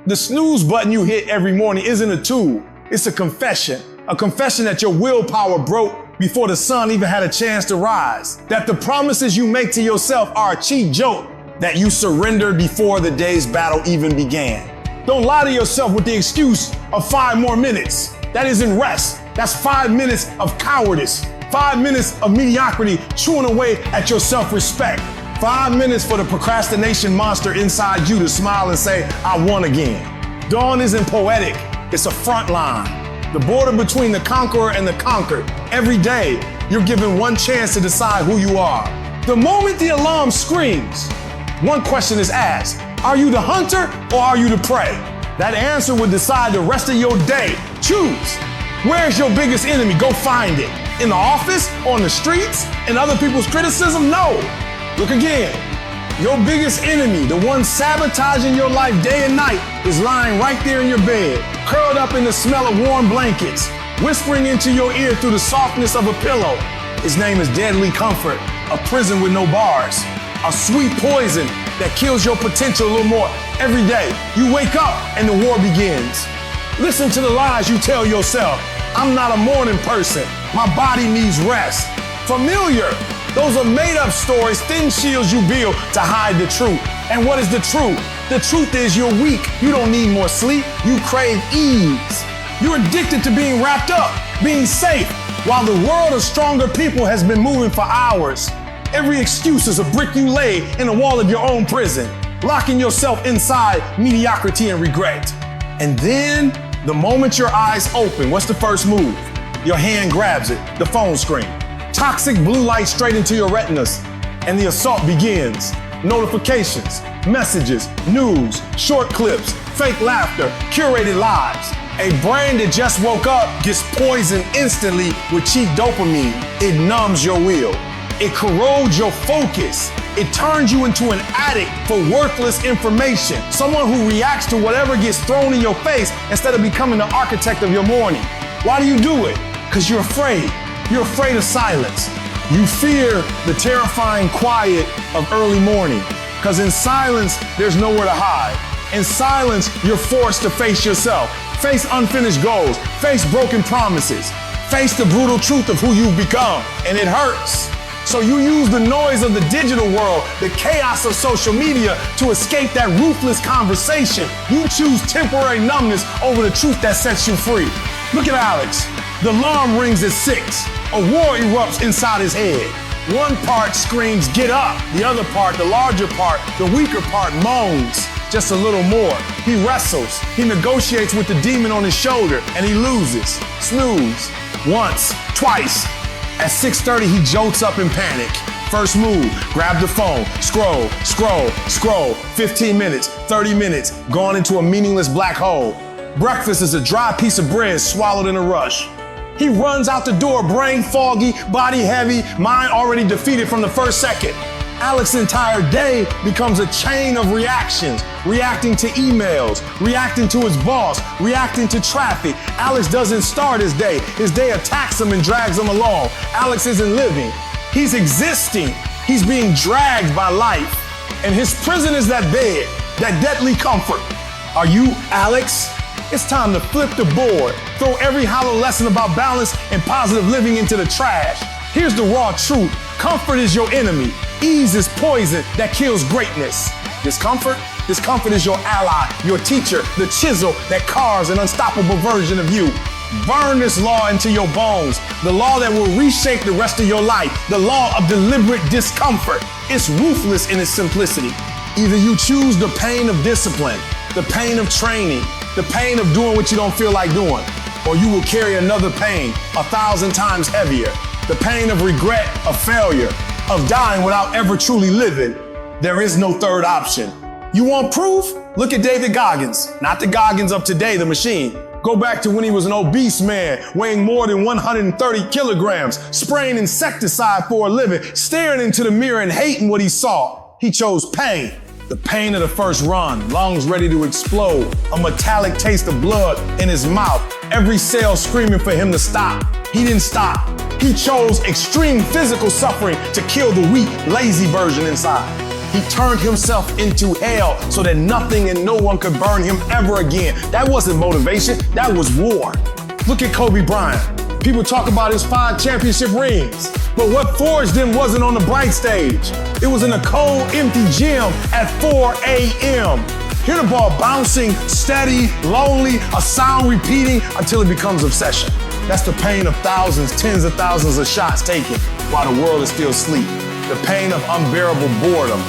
The snooze button you hit every morning isn't a tool. It's a confession that your willpower broke before the sun even had a chance to rise. That the promises you make to yourself are a cheap joke. That you surrendered before the day's battle even began. Don't lie to yourself with the excuse of 5 more minutes. That isn't rest. That's 5 minutes of cowardice. 5 minutes of mediocrity chewing away at your self-respect. 5 minutes for the procrastination monster inside you to smile and say, I won again. Dawn isn't poetic, it's a front line. The border between the conqueror and the conquered. Every day, you're given one chance to decide who you are. The moment the alarm screams, one question is asked, are you the hunter or are you the prey? That answer will decide the rest of your day. Choose. Where's your biggest enemy? Go find it. In the office? On the streets? In other people's criticism? No. Look again. Your biggest enemy, the one sabotaging your life day and night, is lying right there in your bed, curled up in the smell of warm blankets, whispering into your ear through the softness of a pillow. His name is deadly comfort, a prison with no bars, a sweet poison that kills your potential a little more every day. You wake up and the war begins. Listen to the lies you tell yourself. I'm not a morning person. My body needs rest. Familiar. Those are made-up stories, thin shields you build to hide the truth. And what is the truth? The truth is you're weak. You don't need more sleep. You crave ease. You're addicted to being wrapped up, being safe, while the world of stronger people has been moving for hours. Every excuse is a brick you lay in the wall of your own prison, locking yourself inside mediocrity and regret. And then, the moment your eyes open, what's the first move? Your hand grabs it, the phone screen. Toxic blue light straight into your retinas, and the assault begins. Notifications, messages, news, short clips, fake laughter, curated lives. A brain that just woke up gets poisoned instantly with cheap dopamine. It numbs your will. It corrodes your focus. It turns you into an addict for worthless information. Someone who reacts to whatever gets thrown in your face instead of becoming the architect of your morning. Why do you do it? Because you're afraid. You're afraid of silence. You fear the terrifying quiet of early morning. Because in silence, there's nowhere to hide. In silence, you're forced to face yourself. Face unfinished goals. Face broken promises. Face the brutal truth of who you've become. And it hurts. So you use the noise of the digital world, the chaos of social media to escape that ruthless conversation. You choose temporary numbness over the truth that sets you free. Look at Alex. The alarm rings at 6. A war erupts inside his head. One part screams, get up. The other part, the larger part, the weaker part moans just a little more. He wrestles. He negotiates with the demon on his shoulder and he loses. Snooze. Once, twice. At 6:30, he jolts up in panic. First move, grab the phone, scroll, scroll, scroll. 15 minutes, 30 minutes, gone into a meaningless black hole. Breakfast is a dry piece of bread swallowed in a rush. He runs out the door, brain foggy, body heavy, mind already defeated from the first second. Alex's entire day becomes a chain of reactions, reacting to emails, reacting to his boss, reacting to traffic. Alex doesn't start his day. His day attacks him and drags him along. Alex isn't living. He's existing. He's being dragged by life. And his prison is that bed, that deadly comfort. Are you Alex? It's time to flip the board. Throw every hollow lesson about balance and positive living into the trash. Here's the raw truth. Comfort is your enemy. Ease is poison that kills greatness. Discomfort is your ally, your teacher, the chisel that carves an unstoppable version of you. Burn this law into your bones, the law that will reshape the rest of your life, the law of deliberate discomfort. It's ruthless in its simplicity. Either you choose the pain of discipline, the pain of training, the pain of doing what you don't feel like doing, or you will carry another pain 1,000 times heavier. The pain of regret, of failure, of dying without ever truly living. There is no third option. You want proof? Look at David Goggins. Not the Goggins of today, the machine. Go back to when he was an obese man, weighing more than 130 kilograms, spraying insecticide for a living, staring into the mirror and hating what he saw. He chose pain. The pain of the first run, lungs ready to explode, a metallic taste of blood in his mouth, every cell screaming for him to stop. He didn't stop. He chose extreme physical suffering to kill the weak, lazy version inside. He turned himself into hell so that nothing and no one could burn him ever again. That wasn't motivation, that was war. Look at Kobe Bryant. People talk about his 5 championship rings, but what forged him wasn't on the bright stage. It was in a cold, empty gym at 4 a.m. Hear the ball bouncing, steady, lonely, a sound repeating until it becomes obsession. That's the pain of thousands, tens of thousands of shots taken while the world is still asleep. The pain of unbearable boredom.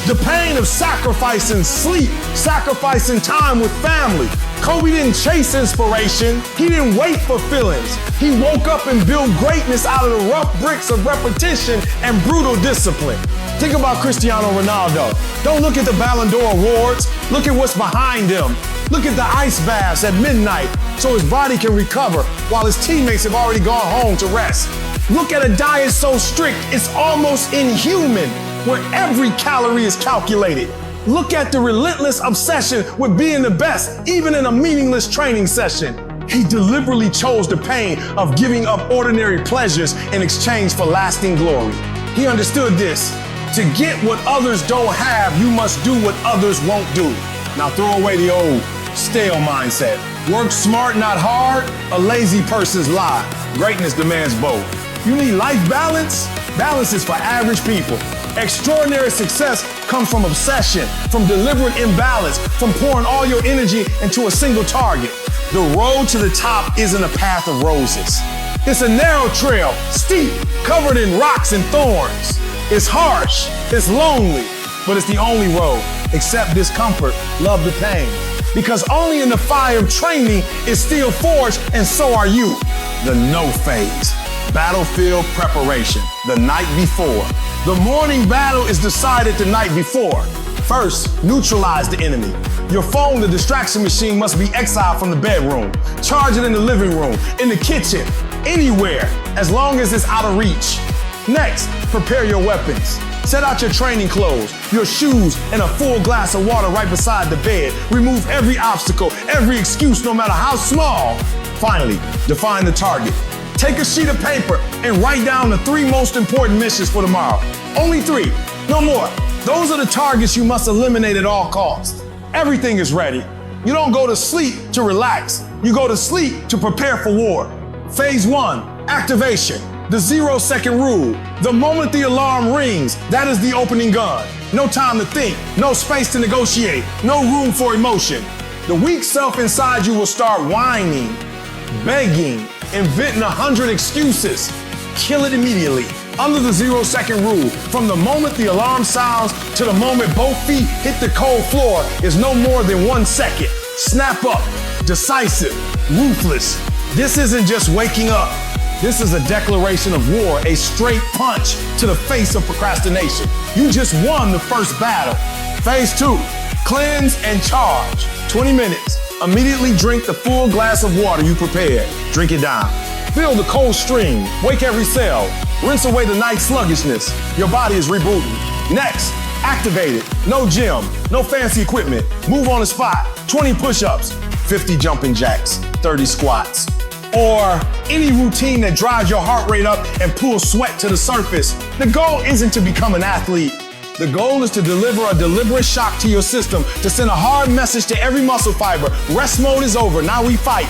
The pain of sacrificing sleep, sacrificing time with family. Kobe didn't chase inspiration. He didn't wait for feelings. He woke up and built greatness out of the rough bricks of repetition and brutal discipline. Think about Cristiano Ronaldo. Don't look at the Ballon d'Or awards. Look at what's behind them. Look at the ice baths at midnight so his body can recover while his teammates have already gone home to rest. Look at a diet so strict it's almost inhuman, where every calorie is calculated. Look at the relentless obsession with being the best, even in a meaningless training session. He deliberately chose the pain of giving up ordinary pleasures in exchange for lasting glory. He understood this. To get what others don't have, you must do what others won't do. Now throw away the old, stale mindset. Work smart, not hard. A lazy person's lie. Greatness demands both. You need life balance? Balance is for average people. Extraordinary success comes from obsession, from deliberate imbalance, from pouring all your energy into a single target. The road to the top isn't a path of roses. It's a narrow trail, steep, covered in rocks and thorns. It's harsh, it's lonely, but it's the only road. Accept discomfort, love the pain. Because only in the fire of training is steel forged, and so are you. The no phase. Battlefield preparation, the night before. The morning battle is decided the night before. First, neutralize the enemy. Your phone, the distraction machine, must be exiled from the bedroom. Charge it in the living room, in the kitchen, anywhere, as long as it's out of reach. Next, prepare your weapons. Set out your training clothes, your shoes, and a full glass of water right beside the bed. Remove every obstacle, every excuse, no matter how small. Finally, define the target. Take a sheet of paper and write down the 3 most important missions for tomorrow. Only 3, no more. Those are the targets you must eliminate at all costs. Everything is ready. You don't go to sleep to relax. You go to sleep to prepare for war. Phase 1, activation. The 0-second rule. The moment the alarm rings, that is the opening gun. No time to think, no space to negotiate, no room for emotion. The weak self inside you will start whining, begging, inventing 100 excuses. Kill it immediately. Under the 0-second rule, from the moment the alarm sounds to the moment both feet hit the cold floor is no more than 1 second. Snap up, decisive, ruthless. This isn't just waking up. This is a declaration of war, a straight punch to the face of procrastination. You just won the first battle. Phase 2, cleanse and charge. 20 minutes. Immediately drink the full glass of water you prepared. Drink it down. Feel the cold stream. Wake every cell. Rinse away the night sluggishness. Your body is rebooting. Next, activate it. No gym, no fancy equipment. Move on the spot. 20 push-ups, 50 jumping jacks, 30 squats. Or any routine that drives your heart rate up and pulls sweat to the surface. The goal isn't to become an athlete. The goal is to deliver a deliberate shock to your system, to send a hard message to every muscle fiber. Rest mode is over, now we fight.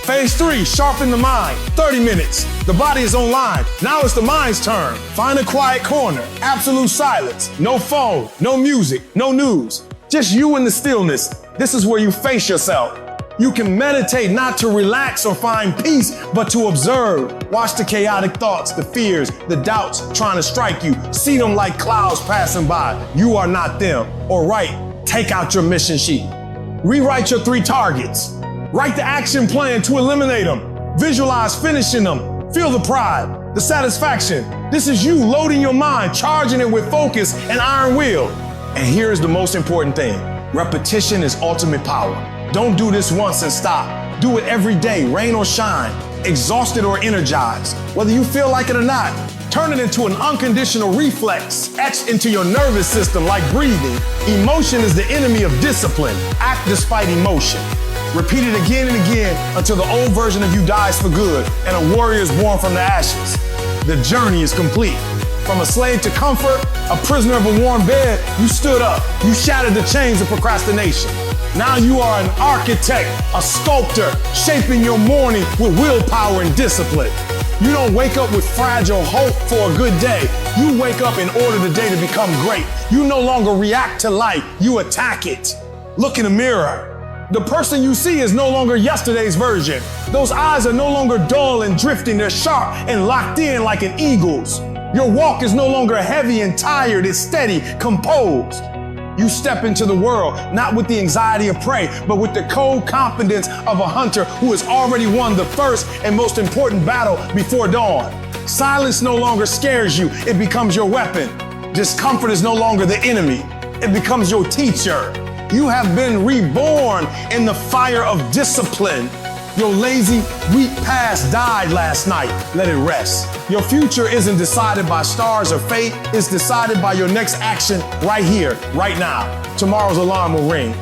Phase 3, sharpen the mind. 30 minutes. The body is online. Now it's the mind's turn. Find a quiet corner. Absolute silence. No phone, no music, no news. Just you in the stillness. This is where you face yourself. You can meditate not to relax or find peace, but to observe. Watch the chaotic thoughts, the fears, the doubts trying to strike you. See them like clouds passing by. You are not them. Or take out your mission sheet. Rewrite your 3 targets. Write the action plan to eliminate them. Visualize finishing them. Feel the pride, the satisfaction. This is you loading your mind, charging it with focus and iron will. And here's the most important thing. Repetition is ultimate power. Don't do this once and stop. Do it every day, rain or shine, exhausted or energized. Whether you feel like it or not, turn it into an unconditional reflex, etched into your nervous system like breathing. Emotion is the enemy of discipline. Act despite emotion. Repeat it again and again until the old version of you dies for good and a warrior is born from the ashes. The journey is complete. From a slave to comfort, a prisoner of a warm bed, you stood up. You shattered the chains of procrastination. Now you are an architect, a sculptor, shaping your morning with willpower and discipline. You don't wake up with fragile hope for a good day. You wake up in order the day to become great. You no longer react to life, you attack it. Look in the mirror. The person you see is no longer yesterday's version. Those eyes are no longer dull and drifting, they're sharp and locked in like an eagle's. Your walk is no longer heavy and tired, it's steady, composed. You step into the world, not with the anxiety of prey, but with the cold confidence of a hunter who has already won the first and most important battle before dawn. Silence no longer scares you, it becomes your weapon. Discomfort is no longer the enemy, it becomes your teacher. You have been reborn in the fire of discipline. Your lazy, weak past died last night. Let it rest. Your future isn't decided by stars or fate. It's decided by your next action right here, right now. Tomorrow's alarm will ring.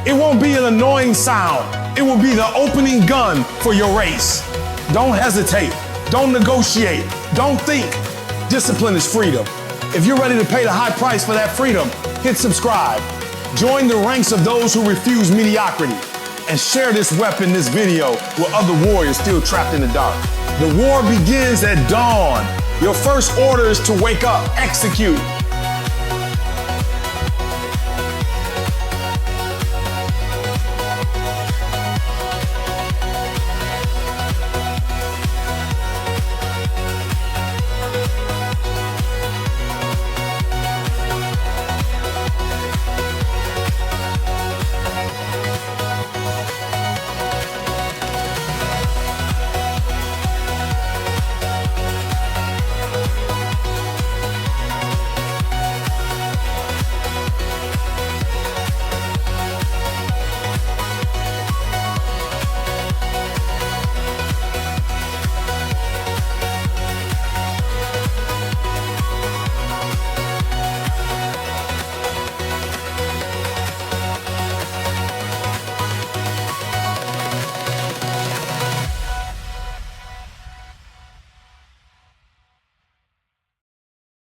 It won't be an annoying sound. It will be the opening gun for your race. Don't hesitate. Don't negotiate. Don't think. Discipline is freedom. If you're ready to pay the high price for that freedom, hit subscribe. Join the ranks of those who refuse mediocrity. And share this weapon, this video, with other warriors still trapped in the dark. The war begins at dawn. Your first order is to wake up, execute.